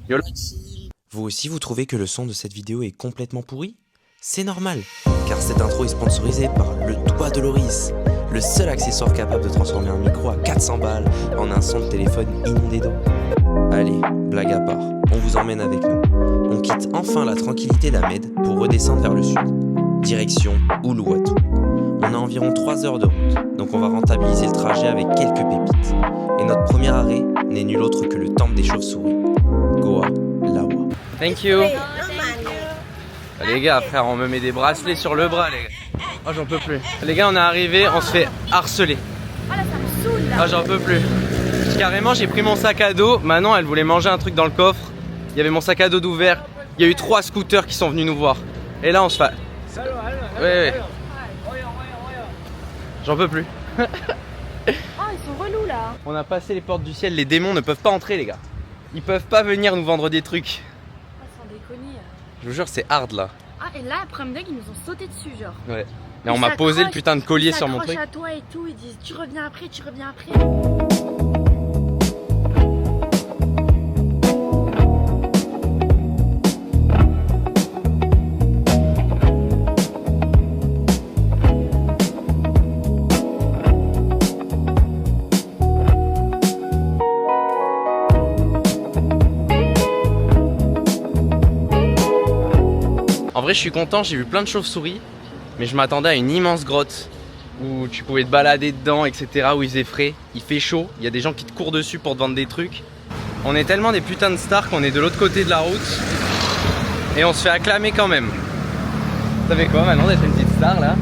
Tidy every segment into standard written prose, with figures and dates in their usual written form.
Yola. Vous aussi vous trouvez que le son de cette vidéo est complètement pourri? C'est normal, car cette intro est sponsorisée par le Doigt de Loris, le seul accessoire capable de transformer un micro à 400 balles en un son de téléphone inondé d'eau. Allez, blague à part, on vous emmène avec nous. On quitte enfin la tranquillité d'Ahmed pour redescendre vers le sud, direction Uluwatu. On a environ 3 heures de route, donc on va rentabiliser le trajet avec quelques pépites. Et notre premier arrêt n'est nul autre que le temple des chauves-souris, Goa Lawa. Thank you. Les gars, frère, on me met des bracelets sur le bras, les gars. Oh, j'en peux plus. Les gars, on est arrivé, on se fait harceler. Oh là, ça me saoule là. Oh, j'en peux plus. Carrément, j'ai pris mon sac à dos. Maintenant, elle voulait manger un truc dans le coffre. Il y avait mon sac à dos d'ouvert. Il y a eu 3 scooters qui sont venus nous voir. Et là, on se fait. Ouais. J'en peux plus. Oh, ils sont relous là. On a passé les portes du ciel. Les démons ne peuvent pas entrer, les gars. Ils peuvent pas venir nous vendre des trucs. Oh, sans déconner. Je vous jure, c'est hard là. Ah, et là, après-midi, ils nous ont sauté dessus, genre. Ouais. Et on m'a posé le putain de collier sur mon truc. Ils s'accrochent à toi et tout, ils disent tu reviens après, tu reviens après. En vrai, je suis content, j'ai vu plein de chauves-souris, mais je m'attendais à une immense grotte où tu pouvais te balader dedans, etc. Où il faisait frais, il fait chaud, il y a des gens qui te courent dessus pour te vendre des trucs. On est tellement des putains de stars qu'on est de l'autre côté de la route et on se fait acclamer quand même. Ça fait quoi maintenant d'être une petite star là?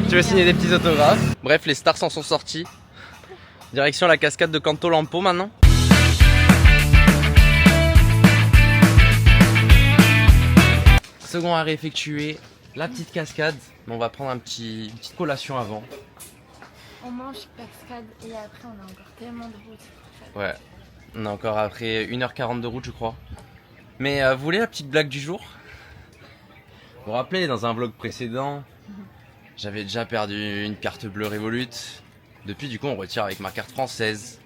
Tu veux signer des petits autographes? Bref, les stars s'en sont sortis. Direction la cascade de Canto Lampo maintenant. Second arrêt effectué, la petite cascade. On va prendre une petite collation avant. On mange cascade et après, on a encore tellement de route. Ouais, on a encore après 1h40 de route, je crois. Mais vous voulez la petite blague du jour? Vous vous rappelez, dans un vlog précédent, j'avais déjà perdu une carte bleue Revolut. Depuis, du coup, on retire avec ma carte française.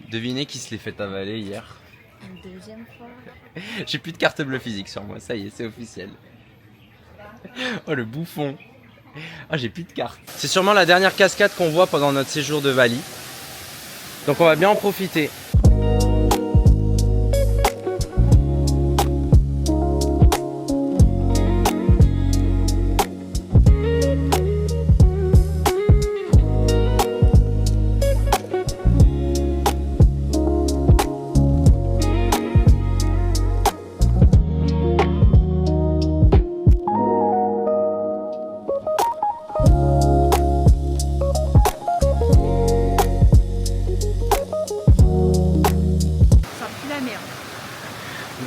Devinez qui se l'est fait avaler hier? Une deuxième fois. J'ai plus de carte bleue physique sur moi, ça y est, c'est officiel. Oh le bouffon. Ah, j'ai plus de carte. C'est sûrement la dernière cascade qu'on voit pendant notre séjour de Bali. Donc on va bien en profiter.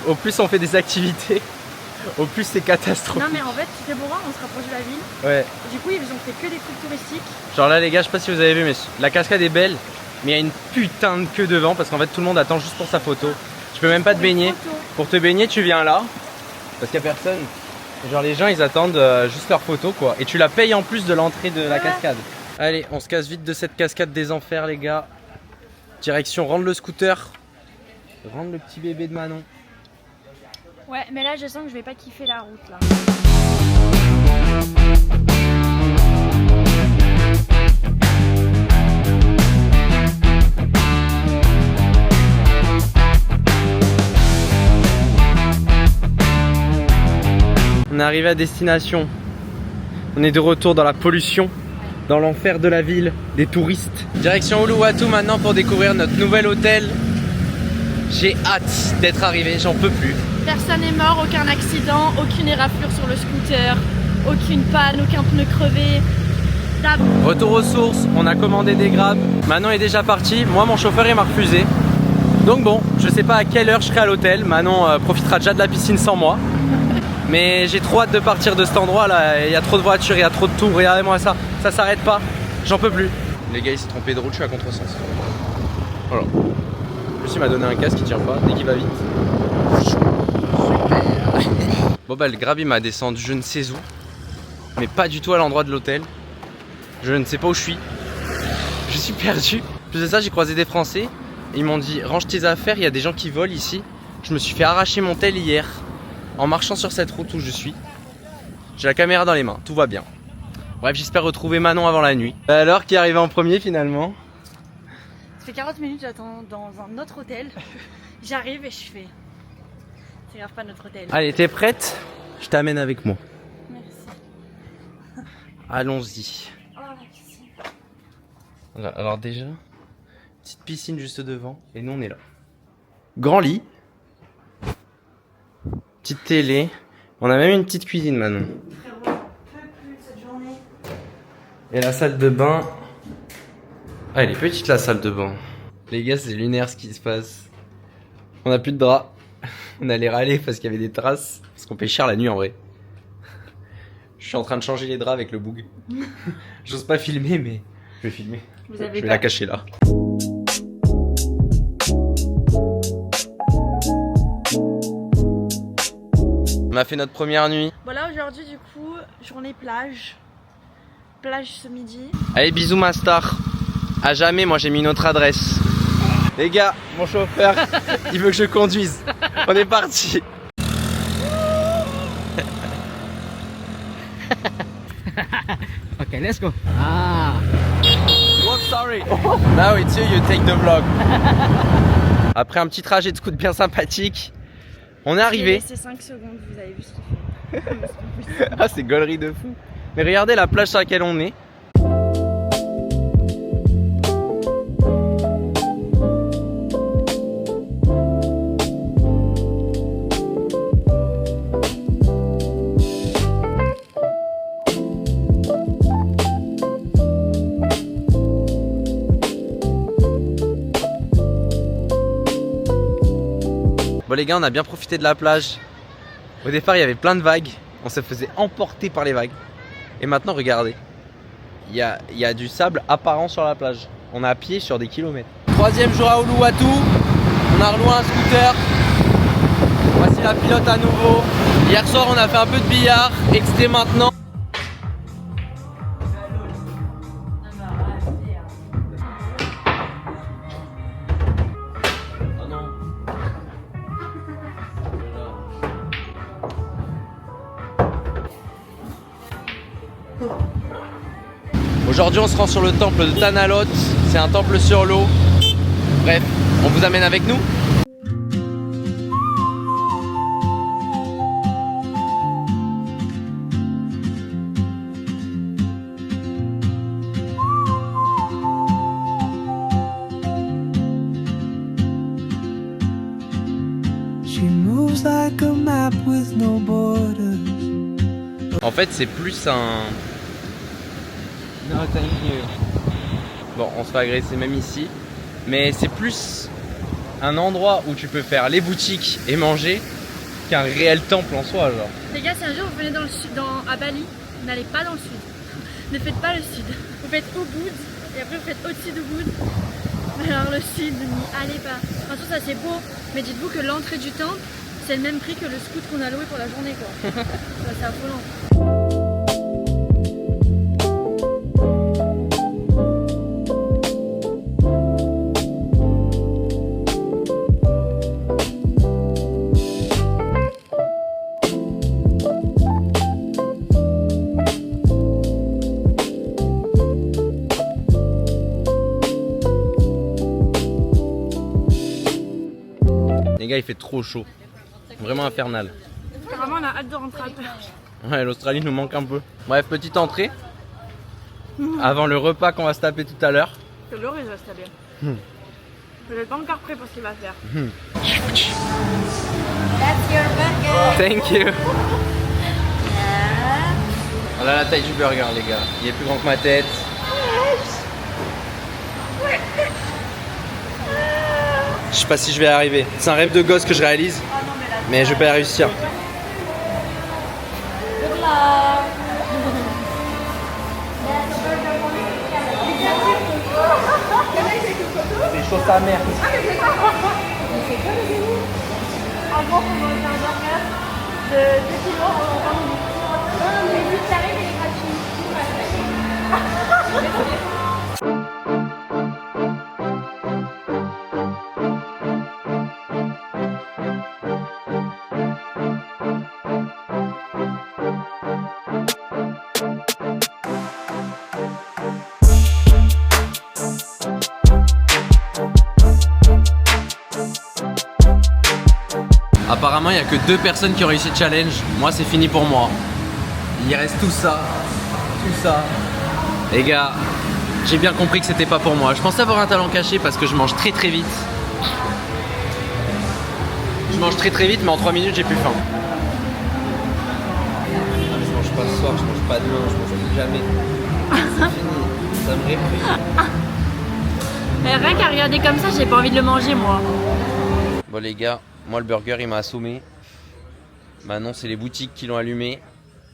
Au plus on fait des activités, au plus c'est catastrophique. Non mais en fait, c'était pour voir, on se rapproche de la ville. Ouais. Du coup, ils ont fait que des trucs touristiques. Genre là les gars, je sais pas si vous avez vu, mais la cascade est belle, mais il y a une putain de queue devant parce qu'en fait tout le monde attend juste pour sa photo. Tu peux même pas te baigner. Pour te baigner, tu viens là, parce qu'il y a personne. Genre les gens ils attendent juste leur photo quoi. Et tu la payes en plus de l'entrée de la cascade. Allez, on se casse vite de cette cascade des enfers les gars. Direction rendre le scooter. Rendre le petit bébé de Manon. Ouais, mais là, je sens que je vais pas kiffer la route là. On est arrivé à destination. On est de retour dans la pollution, dans l'enfer de la ville, des touristes. Direction Uluwatu maintenant pour découvrir notre nouvel hôtel. J'ai hâte d'être arrivé, j'en peux plus. Personne n'est mort, aucun accident, aucune éraflure sur le scooter, aucune panne, aucun pneu crevé. Retour aux sources, on a commandé des grabs. Manon est déjà parti, moi mon chauffeur il m'a refusé. Donc bon, je sais pas à quelle heure je serai à l'hôtel. Manon profitera déjà de la piscine sans moi. Mais j'ai trop hâte de partir de cet endroit là. Il y a trop de voitures, il y a trop de tout. Regardez-moi ça, ça s'arrête pas. J'en peux plus. Les gars, il s'est trompé de route, je suis à contresens. Voilà. Plus il m'a donné un casque qui tient pas dès qu'il va vite. Bon bah le grab il m'a descendu je ne sais où, mais pas du tout à l'endroit de l'hôtel. Je ne sais pas où je suis. Je suis perdu. Plus de ça, j'ai croisé des Français. Ils m'ont dit range tes affaires, il y a des gens qui volent ici. Je me suis fait arracher mon tel hier en marchant sur cette route où je suis. J'ai la caméra dans les mains, tout va bien. Bref, j'espère retrouver Manon avant la nuit. Alors, qui est arrivé en premier finalement? Ça fait 40 minutes, j'attends dans un autre hôtel. J'arrive et je fais. C'est grave pas notre hôtel. Allez, t'es prête? Je t'amène avec moi. Merci. Allons-y. Oh la piscine. Alors déjà, petite piscine juste devant et nous on est là. Grand lit. Petite télé. On a même une petite cuisine Manon. Frérot, j'en peux plus de cette journée. Et la salle de bain. Ah, elle est petite la salle de bain. Les gars, c'est lunaire ce qui se passe. On a plus de draps. On allait râler parce qu'il y avait des traces. Parce qu'on paye cher la nuit en vrai. Je suis en train de changer les draps avec le boug. J'ose pas filmer, mais je vais filmer. Vous Je avez vais pas... la cacher là. On a fait notre première nuit. Voilà, aujourd'hui du coup, journée plage. Plage ce midi. Allez, bisous ma star. À jamais, moi j'ai mis une autre adresse. Les gars, mon chauffeur, il veut que je conduise. On est parti. Ok, let's go. Ah. Whoops, sorry. Now it's you take the vlog. Après un petit trajet de scooter bien sympathique, on est arrivé. C'est 5 secondes, vous avez vu ce qu'il fait. Ah, c'est gaulerie de fou. Mais regardez la plage sur laquelle on est. Bon les gars, on a bien profité de la plage. Au départ il y avait plein de vagues, on se faisait emporter par les vagues. Et maintenant regardez, il y a du sable apparent sur la plage. On est à pied sur des kilomètres. Troisième jour à Uluwatu, on a reloué un scooter. Voici la pilote à nouveau. Hier soir on a fait un peu de billard et que c'était maintenant. Aujourd'hui on se rend sur le temple de Tanalot, c'est un temple sur l'eau. Bref, on vous amène avec nous. She moves like a map with no borders. En fait c'est plus un... Non, thank you. Bon, on se fait agresser même ici. Mais c'est plus un endroit où tu peux faire les boutiques et manger qu'un réel temple en soi, genre. Les gars, si un jour vous venez dans le sud, à Bali, n'allez pas dans le sud. Ne faites pas le sud. Vous faites Ubud et après vous faites au-dessus d'Ubud. Alors le sud, n'y allez pas. En tout ça c'est beau, mais dites-vous que l'entrée du temple, c'est le même prix que le scoot qu'on a loué pour la journée quoi. Ça, c'est affolant. Les gars, il fait trop chaud. Vraiment infernal. Carrément, on a hâte de rentrer à la Ouais, l'Australie nous manque un peu. Bref, petite entrée. Avant le repas qu'on va se taper tout à l'heure. Que l'heure, il va se taper. Vous n'êtes pas encore prêt pour ce qu'il va faire. That's your burger. Thank you. On a la taille du burger, les gars. Il est plus grand que ma tête. Je sais pas si je vais y arriver. C'est un rêve de gosse que je réalise. Mais je vais pas y réussir. Good luck. C'est chaud sa mère. En gros, on va faire un burger de 2 kilos en 20 minutes. Non, mais vu que t'arrives, il est gratuit. Apparemment, il n'y a que 2 personnes qui ont réussi le challenge. Moi, c'est fini pour moi. Il reste tout ça. Tout ça. Les gars, j'ai bien compris que c'était pas pour moi. Je pensais avoir un talent caché parce que je mange très très vite. Je mange très très vite, mais en 3 minutes, j'ai plus faim. Je mange pas ce soir, je mange pas demain, je mange plus jamais. C'est fini. Ça me réprime. Mais rien qu'à regarder comme ça, j'ai pas envie de le manger moi. Bon les gars, moi le burger il m'a assommé. Maintenant c'est les boutiques qui l'ont allumé.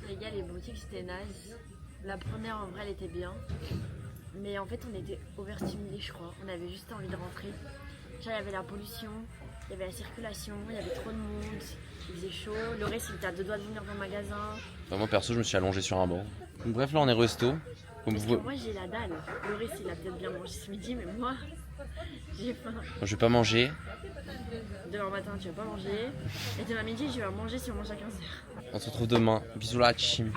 Les gars, les boutiques c'était nice. La première en vrai elle était bien. Mais en fait on était overstimulés je crois. On avait juste envie de rentrer. Genre il y avait la pollution, il y avait la circulation, il y avait trop de monde. Il faisait chaud. Loris il était à 2 doigts de venir dans le magasin. Enfin, moi perso je me suis allongé sur un banc. Donc, bref là on est resto. Comme Parce vous... que moi j'ai la dalle. Loris il a peut-être bien mangé ce midi mais moi j'ai faim. Moi, je vais pas manger. Demain matin tu vas pas manger. Et demain midi je vais manger si on mange à 15h. On se retrouve demain. Bisous la team.